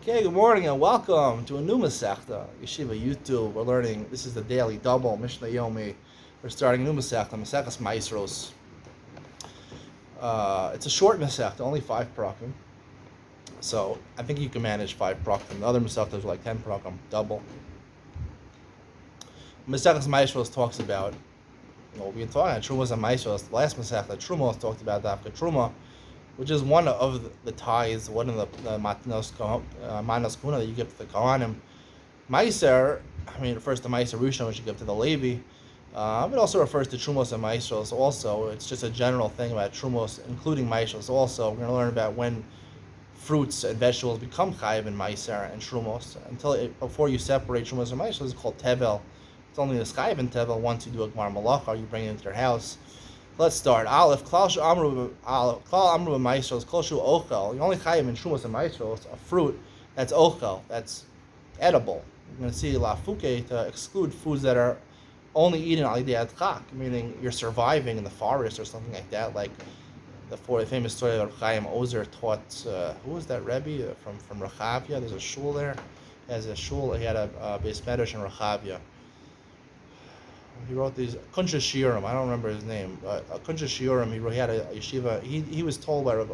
Okay, good morning and welcome to a new Masechta, Yeshiva YouTube. We're learning, this is the daily double, Mishnah Yomi. We're starting a new Masechta, Masechtas Massros. It's a short Masechta, only 5 parakim. So I think you can manage 5 parakim. The other Masechtas are like 10 parakim, double. Masechtas Massros talks about, we've been talking about Trumas and Massros. The last Masechta, Trumos, talked about Dafka Truma, which is one of the tithes, one of the manos kuna that you give to the Kohanim. Meiser, refers to Meiser Rishon, which you give to the Levi. It also refers to Trumos and Maestros also. It's just a general thing about Trumos, including Maestros also. We're going to learn about when fruits and vegetables become Chayiv in Meiser and Trumos. Before you separate Trumos and Maestros, it's called Tevel. It's only the Chayiv in Tevel once you do a Gmar Malacha, you bring it into your house. Let's start. Aleph, Klal Amru Maestros, Kol Shu Ochel. You only Chayiv in Trumos and Maestros, a fruit that's Ochel, that's edible. You're going to see La Fuke to exclude foods that are only eaten al yidei adchak, meaning you're surviving in the forest or something like that. Like the famous story of Chaim Ozer taught, who was that Rebbe from Rechavia? There's a shul there. He has a shul. He had a Beis Medrash in Rechavia. He wrote these Kunsha Shiurim. I don't remember his name, but Kunsha Shiurim. He had a yeshiva. He was told by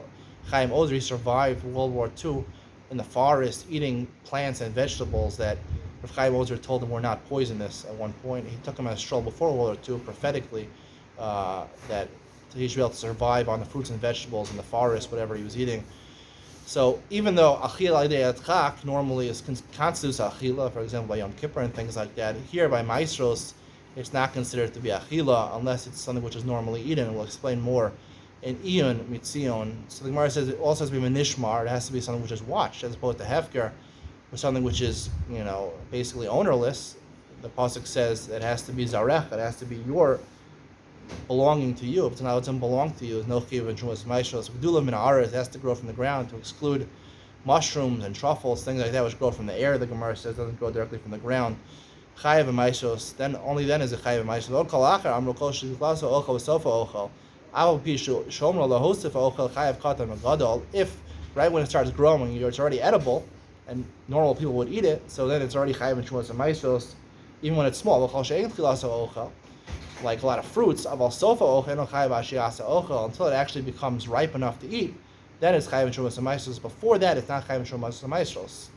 Chaim Ozer he survived World War II in the forest eating plants and vegetables that Rav Chaim Ozer told him were not poisonous at one point. He took him on a stroll before World War II prophetically that he should be able to survive on the fruits and vegetables in the forest, whatever he was eating. So even though achila al yidei adchak normally constitutes achila, for example by Yom Kippur and things like that, here by Maestros it's not considered to be achila unless it's something which is normally eaten. We'll explain more in Iyun Mitzion. So the Gemara says it also has to be Minishmar. It has to be something which is watched as opposed to Hefker, or something which is, basically ownerless. The pasuk says it has to be Zarech. It has to be your belonging to you. If it's not, it doesn't belong to you. There's no chiv and Trumas Maestros. Gedulah min haaretz, it has to grow from the ground to exclude mushrooms and truffles, things like that, which grow from the air. The Gemara says doesn't grow directly from the ground. Chayiv and Maestros, only then is it Chayiv and Maestros. Ol kol acher amru kol shechlaso ochel v'sofa ochel. Aval pi shomro lahosif ochel chayiv katan v'gadol. If right when it starts growing, it's already edible, and normal people would eat it, so then it's already Chayiv and Trumas and Maestros, even when it's small. Like a lot of fruits, until it actually becomes ripe enough to eat, then it's Chayiv and Trumas and Maestros. Before that, it's not Chayiv and Trumas and Maestros.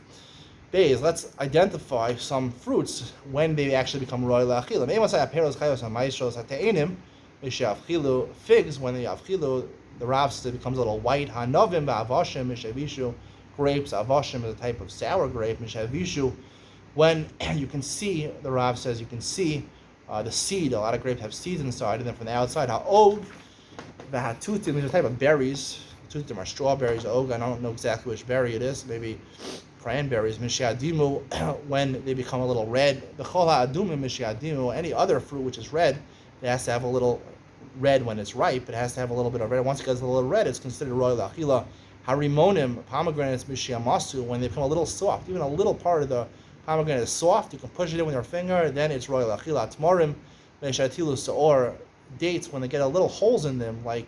Bays, let's identify some fruits when they actually become royal achila. Figs, when they avchilu, the Rav says it becomes a little white. Hanovim ba'avashim mishavishu. Grapes, avashim is a type of sour grape. Mishavishu, when you can see, the Rav says you can see the seed. A lot of grapes have seeds inside, and then from the outside, ha'og, v'hatutim is a type of berries. Tutim are strawberries. Og, I don't know exactly which berry it is. Maybe cranberries. Mishiadimu, when they become a little red. B'chol ha'adumim mishiadimu. Any other fruit which is red, it has to have a little red when it's ripe. It has to have a little bit of red. Once it gets a little red, it's considered royal achila. Harimonim, pomegranates, mishiamasu, when they become a little soft, even a little part of the pomegranate is soft, you can push it in with your finger, then it's royal achila. Tmorim, meshatilu saor, dates, when they get a little holes in them, like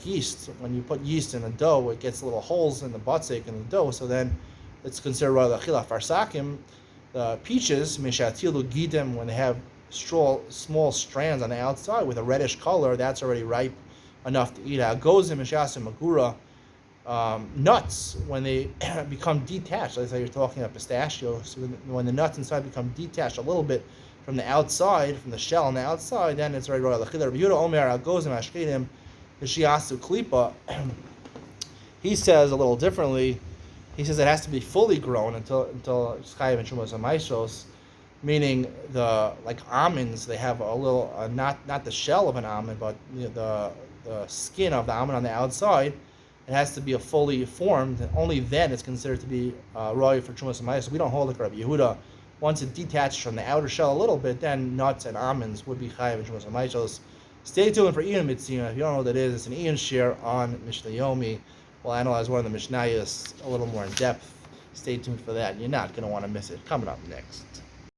yeast. When you put yeast in the dough, it gets little holes in the butzek in the dough, so then it's considered royal achila. Farsakim, the peaches, meshatilu gidim, when they have small strands on the outside with a reddish color, that's already ripe enough to eat. Agozim, meshasim, magura, nuts, when they become detached, let's say you're talking about pistachios, so when the nuts inside become detached a little bit from the outside, from the shell on the outside, then it's already royal achila. Rabbi Yehuda Omer agozim ashkedim v'shiasu klipa. He says a little differently. He says it has to be fully grown until it's chayiv and Trumas and Maestros, meaning like almonds, they have a little not the shell of an almond, but the skin of the almond on the outside. It has to be a fully formed, and only then it's considered to be royal for Trumas and Maestros. We don't hold like Rabbi Yehuda. Once it detached from the outer shell a little bit, then nuts and almonds would be chayiv and Trumas and Maestros. Stay tuned for Iyun Mitzion. If you don't know what that is, it's an Iyun share on Mishnah Yomi. We'll analyze one of the Mishnayos a little more in depth. Stay tuned for that. You're not going to want to miss it. Coming up next.